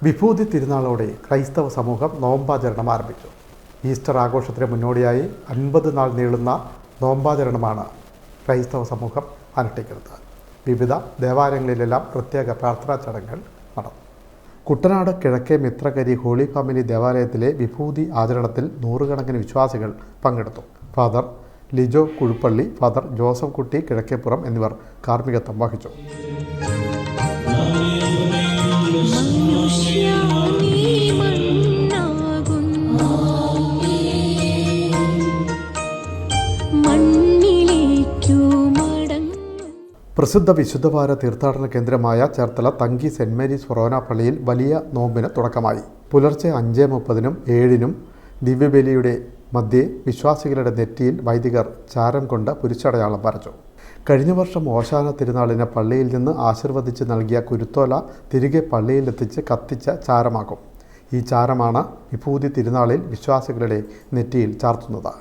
വിഭൂതി തിരുനാളോടെ ക്രൈസ്തവ സമൂഹം നോമ്പാചരണം ആരംഭിച്ചു. ഈസ്റ്റർ ആഘോഷത്തിന് മുന്നോടിയായി 50 നാൾ നീളുന്ന നോമ്പാചരണമാണ് ക്രൈസ്തവ സമൂഹം അനുഷ്ഠിക്കുന്നത്. വിവിധ ദേവാലയങ്ങളിലെല്ലാം പ്രത്യേക പ്രാർത്ഥനാ ചടങ്ങുകൾ നടന്നു. കുട്ടനാട് കിഴക്കേ മിത്രകരി ഹോളി ഫാമിലി ദേവാലയത്തിലെ വിഭൂതി ആചരണത്തിൽ നൂറുകണക്കിന് വിശ്വാസികൾ പങ്കെടുത്തു. Father Lijo Kuzhuppilly, father Joseph കുട്ടി കിഴക്കേപ്പുറം എന്നിവർ കാർമ്മികത്വം വഹിച്ചു. പ്രസിദ്ധ വിശുദ്ധവാര തീർത്ഥാടന കേന്ദ്രമായ ചേർത്തല തങ്കി സെന്റ് മേരീസ് ഫൊറോന പള്ളിയിൽ വലിയ നോമ്പിന് തുടക്കമായി. പുലർച്ചെ 5:30-നും 7-നും ദിവ്യബലിയുടെ മധ്യേ വിശ്വാസികളുടെ നെറ്റിയിൽ വൈദികർ ചാരം കൊണ്ട് കുരിശടയാളം വരച്ചു. കഴിഞ്ഞ വർഷം ഓശാന തിരുനാളിന് പള്ളിയിൽ നിന്ന് ആശീർവദിച്ച് നൽകിയ കുരുത്തോല തിരികെ പള്ളിയിലെത്തിച്ച് കത്തിച്ച ചാരമാകും. ഈ ചാരമാണ് വിഭൂതി തിരുനാളിൽ വിശ്വാസികളുടെ നെറ്റിയിൽ ചാർത്തുന്നത്.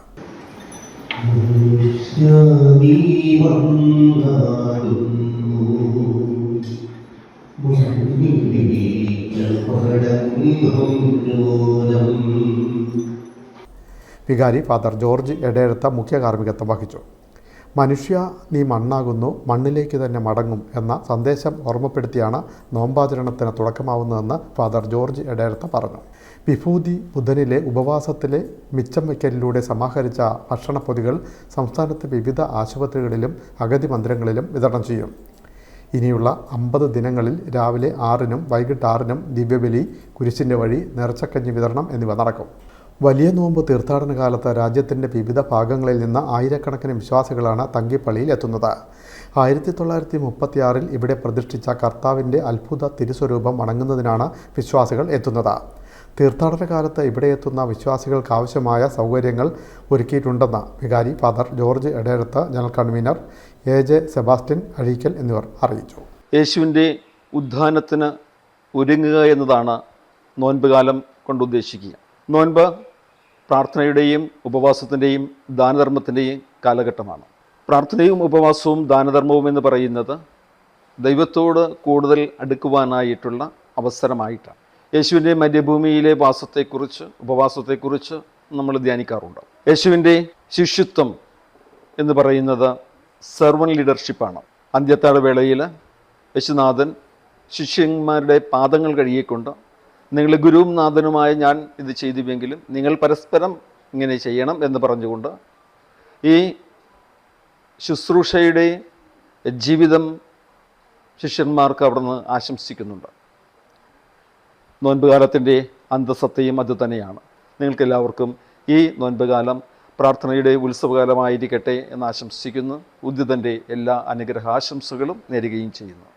വികാരി ഫാദർ ജോർജ് എടേഴത്ത മുഖ്യ കാർമ്മികത്വം വഹിച്ചു. മനുഷ്യ നീ മണ്ണാകുന്നു, മണ്ണിലേക്ക് തന്നെ മടങ്ങും എന്ന സന്ദേശം ഓർമ്മപ്പെടുത്തിയാണ് നോമ്പാചരണത്തിന് തുടക്കമാവുന്നതെന്ന് ഫാദർ ജോർജ് എടേഴത്ത പറഞ്ഞു. വിഭൂതി ബുധനിലെ ഉപവാസത്തിലെ മിച്ചം വയ്ക്കലിലൂടെ സമാഹരിച്ച ഭക്ഷണപ്പൊതികൾ സംസ്ഥാനത്തെ വിവിധ ആശുപത്രികളിലും അഗതി മന്ദിരങ്ങളിലും വിതരണം ചെയ്യും. ഇനിയുള്ള 50 ദിനങ്ങളിൽ രാവിലെ 6-നും വൈകിട്ട് 6-നും ദിവ്യബലി, കുരിശിൻ്റെ വഴി, നേർച്ചക്കഞ്ഞി വിതരണം എന്നിവ നടക്കും. വലിയ നോമ്പ് തീർത്ഥാടന കാലത്ത് രാജ്യത്തിൻ്റെ വിവിധ ഭാഗങ്ങളിൽ നിന്ന് ആയിരക്കണക്കിന് വിശ്വാസികളാണ് തങ്കിപ്പള്ളിയിൽ എത്തുന്നത്. 1936 ഇവിടെ പ്രതിഷ്ഠിച്ച കർത്താവിൻ്റെ അത്ഭുത തിരുസ്വരൂപം വണങ്ങുന്നതിനാണ് വിശ്വാസികൾ എത്തുന്നത്. തീർത്ഥാടന കാലത്ത് ഇവിടെ എത്തുന്ന വിശ്വാസികൾക്ക് ആവശ്യമായ സൗകര്യങ്ങൾ ഒരുക്കിയിട്ടുണ്ടെന്ന് വികാരി father George Edezhath, general convener AJ Sebastian Azheekal എന്നിവർ അറിയിച്ചു. യേശുവിൻ്റെ ഉദ്ധാനത്തിന് ഒരുങ്ങുക എന്നതാണ് നോൻപ് കാലം കൊണ്ട് ഉദ്ദേശിക്കുക. നോൻപ് പ്രാർത്ഥനയുടെയും ഉപവാസത്തിൻ്റെയും ദാനധർമ്മത്തിൻ്റെയും കാലഘട്ടമാണ്. പ്രാർത്ഥനയും ഉപവാസവും ദാനധർമ്മവും എന്ന് പറയുന്നത് ദൈവത്തോട് കൂടുതൽ അടുക്കുവാനായിട്ടുള്ള അവസരമായിട്ടാണ്. യേശുവിൻ്റെ മരുഭൂമിയിലെ ഉപവാസത്തെക്കുറിച്ച് നമ്മൾ ധ്യാനിക്കാറുണ്ട്. യേശുവിൻ്റെ ശിഷ്യത്വം എന്ന് പറയുന്നത് സെർവൻ ലീഡർഷിപ്പാണ്. അന്ത്യത്താഴ വേളയിൽ യേശുനാഥൻ ശിഷ്യന്മാരുടെ പാദങ്ങൾ കഴുകിക്കൊണ്ട്, നിങ്ങളുടെ ഗുരുവും നാഥനുമായ ഞാൻ ഇത് ചെയ്തുവെങ്കിലും നിങ്ങൾ പരസ്പരം ഇങ്ങനെ ചെയ്യണം എന്ന് പറഞ്ഞുകൊണ്ട് ഈ ശുശ്രൂഷയുടെ ജീവിതം ശിഷ്യന്മാർക്ക് അവിടുന്ന് ആശംസിക്കുന്നുണ്ട്. നോൻപുകാലത്തിൻ്റെ അന്തസത്തയും അത് തന്നെയാണ്. നിങ്ങൾക്കെല്ലാവർക്കും ഈ നോൻപുകാലം പ്രാർത്ഥനയുടെ ഉത്സവകാലമായിരിക്കട്ടെ എന്ന് ആശംസിക്കുന്നു. ഉദ്ധിതൻ്റെ എല്ലാ അനുഗ്രഹാശംസകളും നേരുകയും ചെയ്യുന്നു.